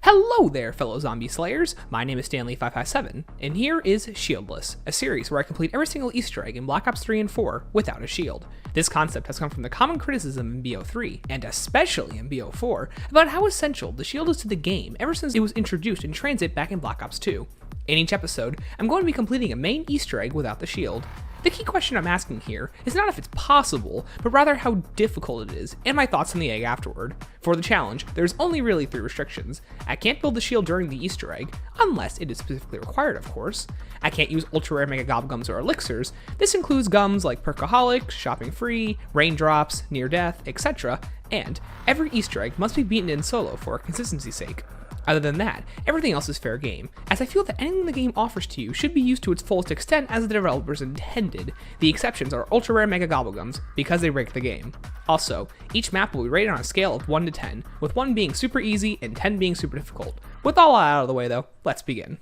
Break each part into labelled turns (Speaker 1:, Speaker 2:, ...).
Speaker 1: Hello there, fellow zombie slayers. My name is Stanley557, and here is Shieldless, a series where I complete every single Easter egg in Black Ops 3 and 4 without a shield. This concept has come from the common criticism in BO3, and especially in BO4, about how essential the shield is to the game ever since it was introduced in transit back in Black Ops 2. In each episode, I'm going to be completing a main Easter egg without the shield. The key question I'm asking here is not if it's possible, but rather how difficult it is, and my thoughts on the egg afterward. For the challenge, there's only really 3 restrictions. I can't build the shield during the Easter egg, unless it is specifically required, of course. I can't use ultra rare mega gobble gums or elixirs. This includes gums like Perkaholics, Shopping Free, Raindrops, Near Death, etc., and every Easter egg must be beaten in solo for consistency's sake. Other than that, everything else is fair game, as I feel that anything the game offers to you should be used to its fullest extent as the developers intended. The exceptions are ultra rare mega gobblegums, because they break the game. Also, each map will be rated on a scale of 1 to 10, with 1 being super easy and 10 being super difficult. With all that out of the way though, let's begin.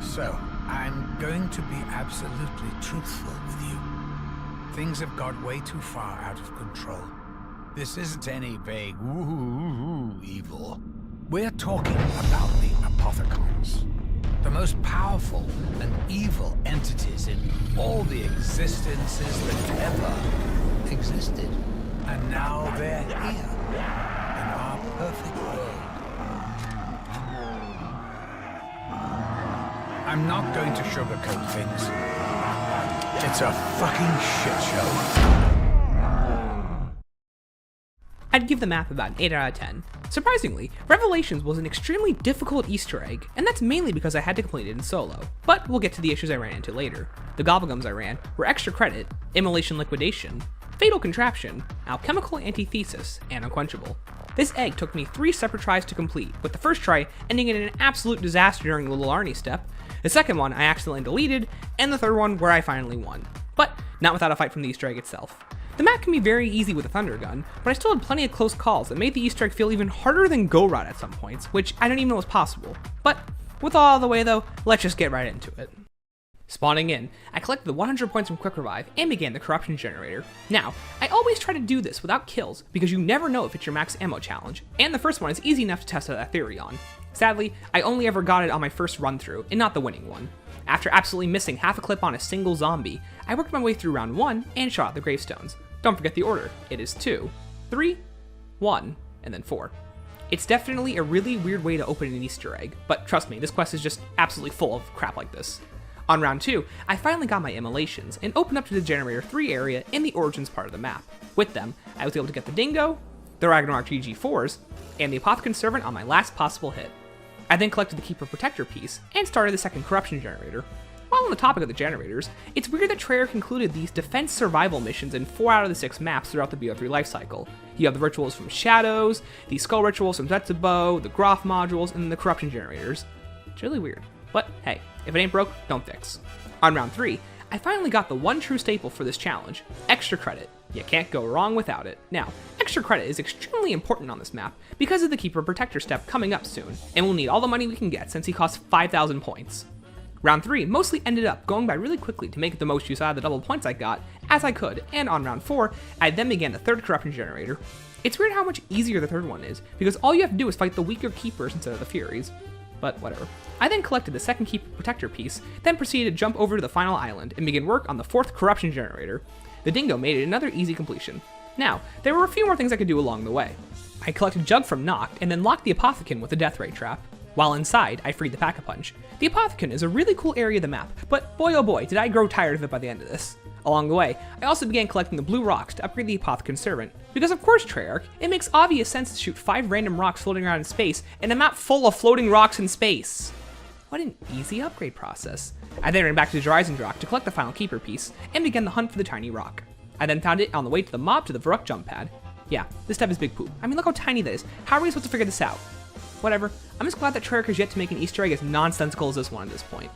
Speaker 2: So, I'm going to be absolutely truthful with you. Things have got way too far out of control. This isn't any vague evil. We're talking about the Apothecons, the most powerful and evil entities in all the existences that ever existed. And now they're here, in our perfect world. I'm not going to sugarcoat things. It's a fucking shit show.
Speaker 1: I'd give the map about an 8 out of 10. Surprisingly, Revelations was an extremely difficult Easter egg, and that's mainly because I had to complete it in solo, but we'll get to the issues I ran into later. The gobblegums I ran were Extra Credit, Immolation Liquidation, Fatal Contraption, Alchemical Antithesis, and Unquenchable. This egg took me 3 separate tries to complete, with the first try ending in an absolute disaster during the Little Arnie step, the second one I accidentally deleted, and the third one where I finally won. But not without a fight from the Easter egg itself. The map can be very easy with a Thunder Gun, but I still had plenty of close calls that made the Easter egg feel even harder than Go Rod at some points, which I don't even know was possible. But with all out of the way though, let's just get right into it. Spawning in, I collected the 100 points from Quick Revive and began the Corruption Generator. Now, I always try to do this without kills because you never know if it's your max ammo challenge, and the first one is easy enough to test out that theory on. Sadly, I only ever got it on my first run through, and not the winning one. After absolutely missing half a clip on a single zombie, I worked my way through round 1 and shot at the gravestones. Don't forget the order, it is 2, 3, 1, and then 4. It's definitely a really weird way to open an Easter egg, but trust me, this quest is just absolutely full of crap like this. On round 2, I finally got my immolations and opened up to the Generator 3 area in the Origins part of the map. With them, I was able to get the Dingo, the Ragnarok GG4s, and the Apothecon Servant on my last possible hit. I then collected the Keeper Protector piece and started the second Corruption Generator. While on the topic of the generators, it's weird that Treyarch concluded these defense survival missions in 4 out of the 6 maps throughout the BO3 lifecycle. You have the rituals from Shadows, the skull rituals from Zetsubo, the Groff modules, and the corruption generators. It's really weird, but hey, if it ain't broke, don't fix. On round 3, I finally got the one true staple for this challenge, Extra Credit. You can't go wrong without it. Now, Extra Credit is extremely important on this map because of the Keeper Protector step coming up soon, and we'll need all the money we can get since he costs 5,000 points. Round 3 mostly ended up going by really quickly to make the most use out of the double points I got, as I could, and on round 4, I then began the third Corruption Generator. It's weird how much easier the third one is, because all you have to do is fight the weaker Keepers instead of the Furies. But whatever. I then collected the second Keeper Protector piece, then proceeded to jump over to the final island and begin work on the fourth Corruption Generator. The Dingo made it another easy completion. Now, there were a few more things I could do along the way. I collected Jug from Noct, and then locked the Apothecon with the Death Ray Trap. While inside, I freed the Pack-a-Punch. The Apothecon is a really cool area of the map, but boy oh boy, did I grow tired of it by the end of this. Along the way, I also began collecting the blue rocks to upgrade the Apothecon Servant. Because of course, Treyarch, it makes obvious sense to shoot 5 random rocks floating around in space in a map full of floating rocks in space. What an easy upgrade process. I then ran back to the Horizon Rock to collect the final Keeper piece, and began the hunt for the tiny rock. I then found it on the way to the mob to the Varuk jump pad. Yeah, this step is big poop. I mean, look how tiny that is. How are we supposed to figure this out? Whatever, I'm just glad that Treyarch has yet to make an Easter egg as nonsensical as this one at this point.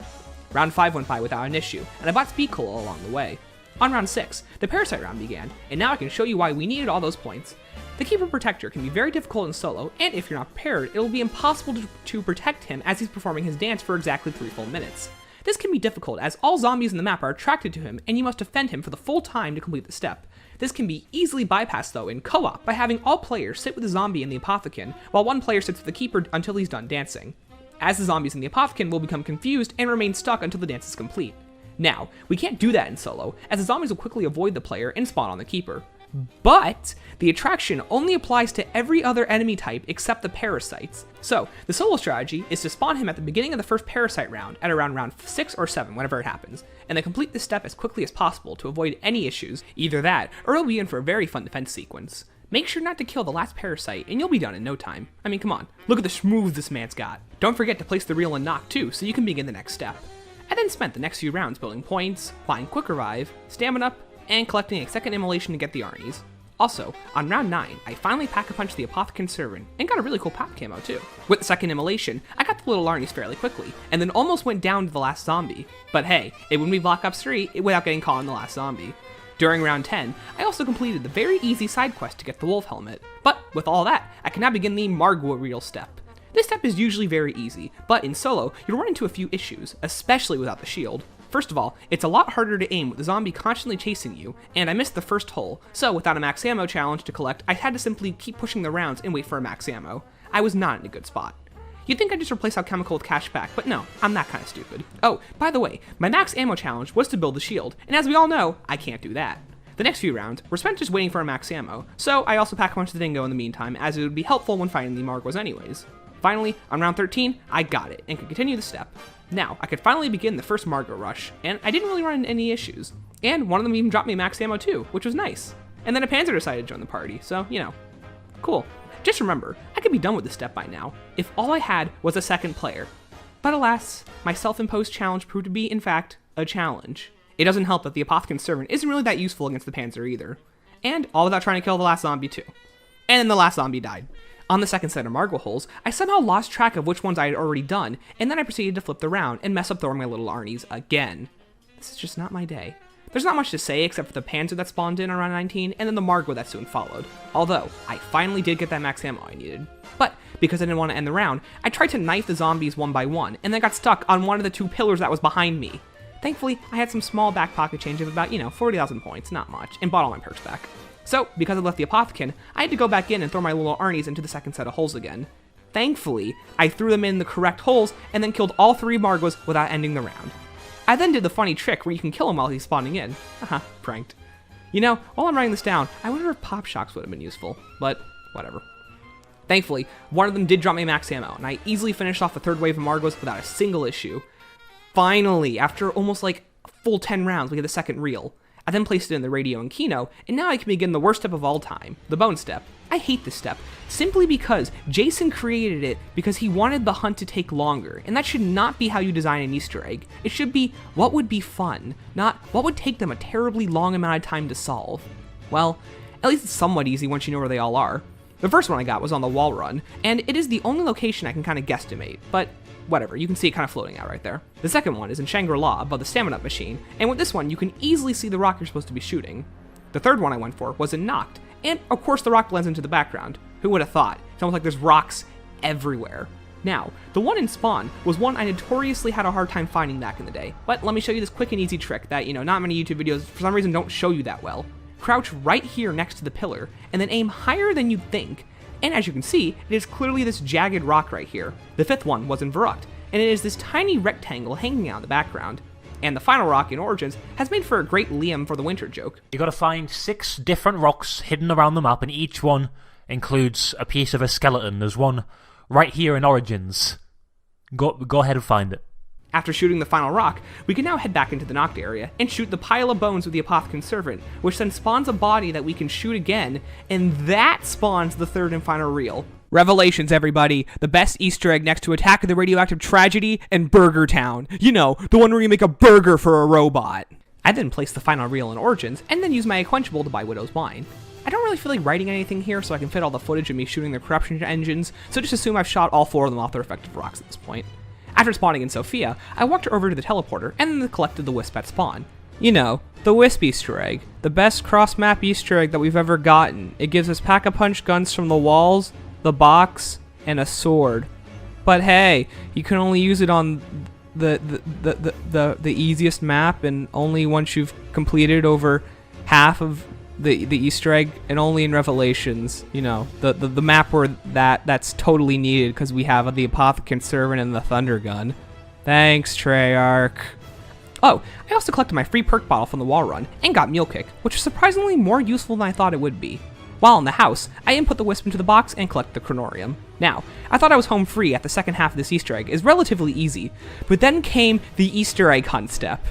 Speaker 1: Round 5 went by without an issue, and I bought Speed Cola along the way. On round 6, the Parasite round began, and now I can show you why we needed all those points. The Keeper Protector can be very difficult in solo, and if you're not prepared, it will be impossible to protect him as he's performing his dance for exactly 3 full minutes. This can be difficult as all zombies in the map are attracted to him, and you must defend him for the full time to complete the step. This can be easily bypassed though in co-op by having all players sit with the zombie in the Apothecon, while one player sits with the Keeper until he's done dancing, as the zombies in the Apothecon will become confused and remain stuck until the dance is complete. Now, we can't do that in solo, as the zombies will quickly avoid the player and spawn on the Keeper. But the attraction only applies to every other enemy type except the parasites. So the solo strategy is to spawn him at the beginning of the first parasite round at around round 6 or 7, whenever it happens, and then complete this step as quickly as possible to avoid any issues, either that or you'll be in for a very fun defense sequence. Make sure not to kill the last parasite and you'll be done in no time. I mean, come on, look at the schmooze this man's got. Don't forget to place the reel and knock too, so you can begin the next step. I then spent the next few rounds building points, applying quick revive, stamina up, and collecting a second immolation to get the Arnies. Also, on round 9, I finally pack-a-punched the Apothecon Servant, and got a really cool pop camo too. With the second immolation, I got the little Arnies fairly quickly, and then almost went down to the last zombie. But hey, it wouldn't be Black Ops 3 without getting caught on the last zombie. During round 10, I also completed the very easy side quest to get the Wolf Helmet. But with all that, I can now begin the Margwa Reel step. This step is usually very easy, but in solo, you'll run into a few issues, especially without the shield. First of all, it's a lot harder to aim with the zombie constantly chasing you, and I missed the first hole, so without a max ammo challenge to collect, I had to simply keep pushing the rounds and wait for a max ammo. I was not in a good spot. You'd think I'd just replace Alchemical with Cashback, but no, I'm that kind of stupid. Oh, by the way, my max ammo challenge was to build the shield, and as we all know, I can't do that. The next few rounds were spent just waiting for a max ammo, so I also pack-a-punched the Dingo in the meantime, as it would be helpful when fighting the Margwas anyways. Finally, on round 13, I got it, and could continue the step. Now, I could finally begin the first Margwa rush, and I didn't really run into any issues. And one of them even dropped me max ammo too, which was nice. And then a Panzer decided to join the party, so, you know, cool. Just remember, I could be done with this step by now, if all I had was a second player. But alas, my self-imposed challenge proved to be, in fact, a challenge. It doesn't help that the Apothecon Servant isn't really that useful against the Panzer either. And all without trying to kill the last zombie too. And then the last zombie died. On the second set of Margwa holes, I somehow lost track of which ones I had already done, and then I proceeded to flip the round and mess up throwing my little Arnies again. This is just not my day. There's not much to say except for the Panzer that spawned in around 19, and then the Margwa that soon followed. Although, I finally did get that max ammo I needed. But, because I didn't want to end the round, I tried to knife the zombies one by one, and then got stuck on one of the two pillars that was behind me. Thankfully, I had some small back pocket change of about, 40,000 points, not much, and bought all my perks back. So, because I left the Apothecon, I had to go back in and throw my little Arnies into the second set of holes again. Thankfully, I threw them in the correct holes and then killed all 3 Margwas without ending the round. I then did the funny trick where you can kill him while he's spawning in. Haha, pranked. While I'm writing this down, I wonder if pop shocks would have been useful, but whatever. Thankfully, one of them did drop me max ammo, and I easily finished off the third wave of Margwas without a single issue. Finally, after almost a full 10 rounds, we get the second reel. I then placed it in the radio and Kino, and now I can begin the worst step of all time, the bone step. I hate this step, simply because Jason created it because he wanted the hunt to take longer, and that should not be how you design an Easter egg. It should be what would be fun, not what would take them a terribly long amount of time to solve. Well, at least it's somewhat easy once you know where they all are. The first one I got was on the wall run, and it is the only location I can kind of guesstimate, but whatever, you can see it kind of floating out right there. The second one is in Shangri-La above the stamina machine, and with this one you can easily see the rock you're supposed to be shooting. The third one I went for was in Noct, and of course the rock blends into the background. Who would have thought? It's almost like there's rocks everywhere. Now, the one in Spawn was one I notoriously had a hard time finding back in the day, but let me show you this quick and easy trick that, not many YouTube videos for some reason don't show you that well. Crouch right here next to the pillar, and then aim higher than you'd think. And as you can see, it is clearly this jagged rock right here. The fifth one was in Verrückt, and it is this tiny rectangle hanging out in the background. And the final rock in Origins has made for a great Liam for the winter joke.
Speaker 3: You gotta find 6 different rocks hidden around the map, and each one includes a piece of a skeleton. There's one right here in Origins. Go ahead and find it.
Speaker 1: After shooting the final rock, we can now head back into the Noct area and shoot the pile of bones with the Apothecon Servant, which then spawns a body that we can shoot again, and that spawns the third and final reel. Revelations, everybody. The best Easter egg next to Attack of the Radioactive Tragedy and Burger Town. The one where you make a burger for a robot. I then placed the final reel in Origins, and then used my Quenchable to buy Widow's Wine. I don't really feel like writing anything here, so I can fit all the footage of me shooting the corruption engines, so just assume I've shot all 4 of them off their effective rocks at this point. After spawning in Sofia, I walked over to the teleporter and then collected the Wisp at spawn. The Wisp Easter egg. The best cross-map Easter egg that we've ever gotten. It gives us pack-a-punch guns from the walls, the box, and a sword. But hey, you can only use it on the easiest map, and only once you've completed over half of the Easter egg, and only in Revelations, you know, the map where that's totally needed because we have the Apothecant Servant and the Thunder Gun. Thanks, Treyarch. Oh, I also collected my free perk bottle from the wall run and got Mule Kick, which was surprisingly more useful than I thought it would be. While in the house, I input the Wisp into the box and collect the Chronorium. Now, I thought I was home free at the second half of this Easter egg is relatively easy, but then came the Easter egg hunt step.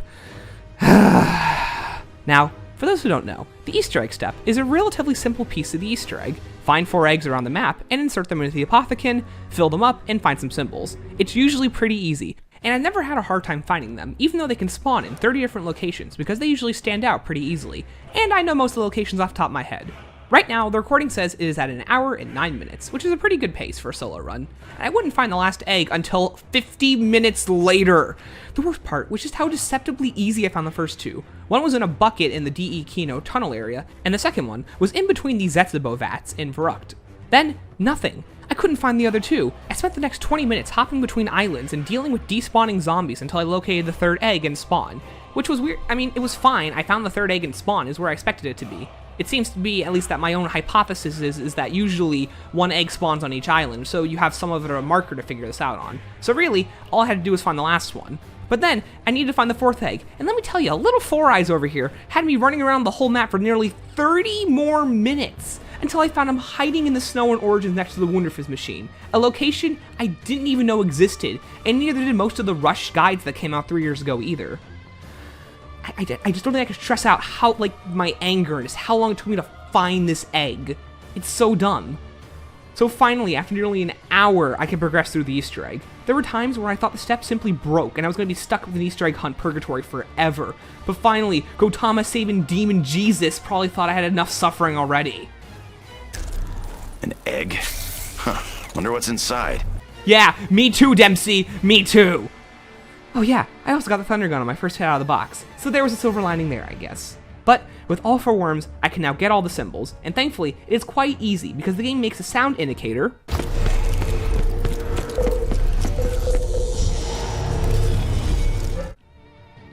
Speaker 1: Now, for those who don't know, the Easter egg step is a relatively simple piece of the Easter egg. Find 4 eggs around the map and insert them into the Apothecant, fill them up, and find some symbols. It's usually pretty easy, and I've never had a hard time finding them, even though they can spawn in 30 different locations because they usually stand out pretty easily, and I know most of the locations off the top of my head. Right now, the recording says it is at 1 hour and 9 minutes, which is a pretty good pace for a solo run, and I wouldn't find the last egg until 50 minutes later. The worst part was just how deceptively easy I found the first 2. One was in a bucket in the DE Kino tunnel area, and the second one was in between the Zetsubo vats in Verrucht. Then, nothing. I couldn't find the other 2. I spent the next 20 minutes hopping between islands and dealing with despawning zombies until I located the 3rd egg and spawn, which was weird. I mean, it was fine. I found the 3rd egg and spawn is where I expected it to be. It seems to be, at least that my own hypothesis is that usually 1 egg spawns on each island, so you have some of a marker to figure this out on. So really, all I had to do was find the last one. But then, I needed to find the 4th egg, and let me tell you, a little Four Eyes over here had me running around the whole map for nearly 30 more minutes, until I found him hiding in the snow in Origins next to the Wunderfizz machine, a location I didn't even know existed, and neither did most of the Rush guides that came out 3 years ago either. I just don't think I could stress out how, my anger and just how long it took me to find this egg. It's so dumb. So finally, after nearly an hour, I could progress through the Easter egg. There were times where I thought the step simply broke, and I was going to be stuck with an Easter egg hunt purgatory forever. But finally, Gotama saving Demon Jesus probably thought I had enough suffering already.
Speaker 4: An egg? Huh. Wonder what's inside.
Speaker 1: Yeah, me too, Dempsey. Me too. Oh yeah, I also got the Thunder Gun on my first hit out of the box, so there was a silver lining there, I guess. But with all 4 worms, I can now get all the symbols, and thankfully, it is quite easy because the game makes a sound indicator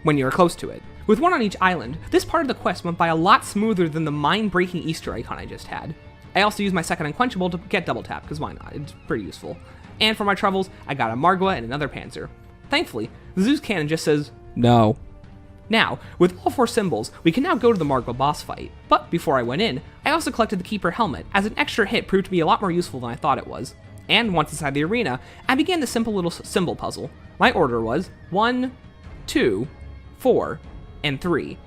Speaker 1: when you are close to it. With 1 on each island, this part of the quest went by a lot smoother than the mind-breaking Easter egg hunt I just had. I also used my second Unquenchable to get double tap, because why not? It's pretty useful. And for my troubles, I got a Margwa and another Panzer. Thankfully, the Zeus cannon just says, no. Now, with all 4 symbols, we can now go to the Margwa boss fight. But before I went in, I also collected the Keeper helmet, as an extra hit proved to be a lot more useful than I thought it was. And once inside the arena, I began the simple little symbol puzzle. My order was 1, 2, 4, and 3.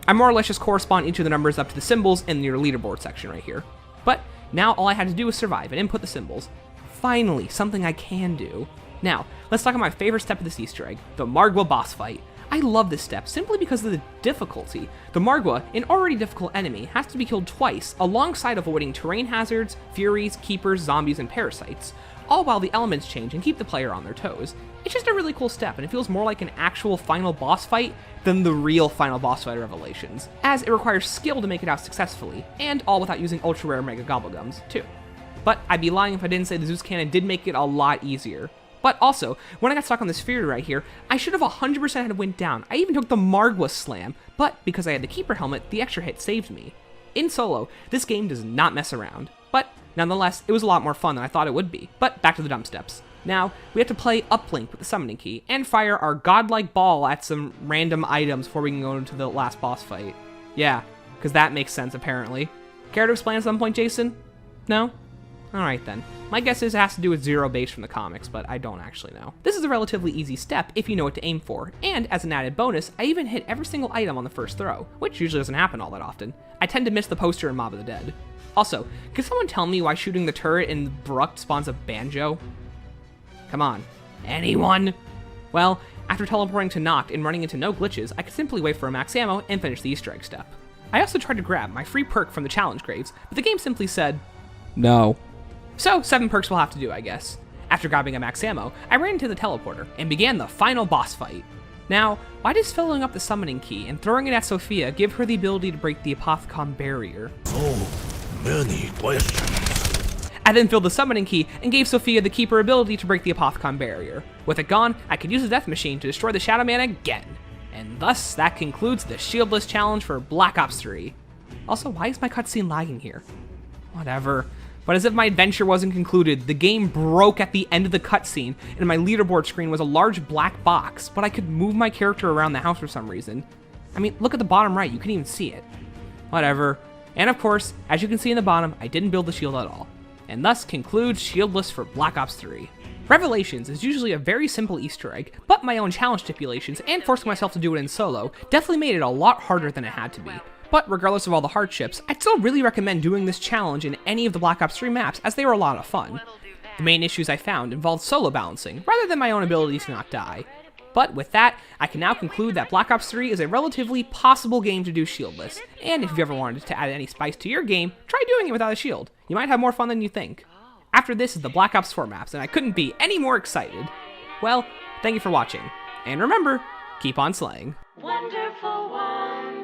Speaker 1: I more or less just correspond each of the numbers up to the symbols in your leaderboard section right here. But now all I had to do was survive and input the symbols. Finally, something I can do. Now, let's talk about my favorite step of this Easter egg, the Margwa boss fight. I love this step simply because of the difficulty. The Margwa, an already difficult enemy, has to be killed twice, alongside avoiding terrain hazards, furies, keepers, zombies, and parasites, all while the elements change and keep the player on their toes. It's just a really cool step, and it feels more like an actual final boss fight than the real final boss fight of Revelations, as it requires skill to make it out successfully, and all without using ultra rare Mega Gobblegums, too. But I'd be lying if I didn't say the Zeus Cannon did make it a lot easier. But also, when I got stuck on this Fury right here, I should have 100% had went down. I even took the Margwa Slam, but because I had the Keeper helmet, the extra hit saved me. In solo, this game does not mess around, but nonetheless, it was a lot more fun than I thought it would be. But back to the dumb steps. Now, we have to play Uplink with the summoning key, and fire our godlike ball at some random items before we can go into the last boss fight. Yeah, because that makes sense apparently. Care to explain at some point, Jason? No? Alright then. My guess is it has to do with Zero Base from the comics, but I don't actually know. This is a relatively easy step if you know what to aim for, and as an added bonus, I even hit every single item on the first throw, which usually doesn't happen all that often. I tend to miss the poster in Mob of the Dead. Also, can someone tell me why shooting the turret in Verrucht spawns a banjo? Come on. Anyone? Well, after teleporting to Noct and running into no glitches, I could simply wait for a max ammo and finish the Easter egg step. I also tried to grab my free perk from the challenge graves, but the game simply said, no. So, 7 perks will have to do, I guess. After grabbing a max ammo, I ran into the teleporter and began the final boss fight. Now, why does filling up the summoning key and throwing it at Sophia give her the ability to break the Apothecon barrier?
Speaker 4: So many questions.
Speaker 1: I then filled the summoning key and gave Sophia the Keeper ability to break the Apothecon barrier. With it gone, I could use the Death Machine to destroy the Shadow Man again. And thus, that concludes the Shieldless challenge for Black Ops 3. Also, why is my cutscene lagging here? Whatever. But as if my adventure wasn't concluded, the game broke at the end of the cutscene, and my leaderboard screen was a large black box, but I could move my character around the house for some reason. I mean, look at the bottom right, you can even see it. Whatever. And of course, as you can see in the bottom, I didn't build the shield at all. And thus concludes Shieldless for Black Ops 3. Revelations is usually a very simple Easter egg, but my own challenge stipulations and forcing myself to do it in solo definitely made it a lot harder than it had to be. But regardless of all the hardships, I'd still really recommend doing this challenge in any of the Black Ops 3 maps as they were a lot of fun. The main issues I found involved solo balancing, rather than my own ability to not die. But with that, I can now conclude that Black Ops 3 is a relatively possible game to do shieldless, and if you ever wanted to add any spice to your game, try doing it without a shield. You might have more fun than you think. After this is the Black Ops 4 maps, and I couldn't be any more excited. Well, thank you for watching, and remember, keep on slaying.
Speaker 5: Wonderful one.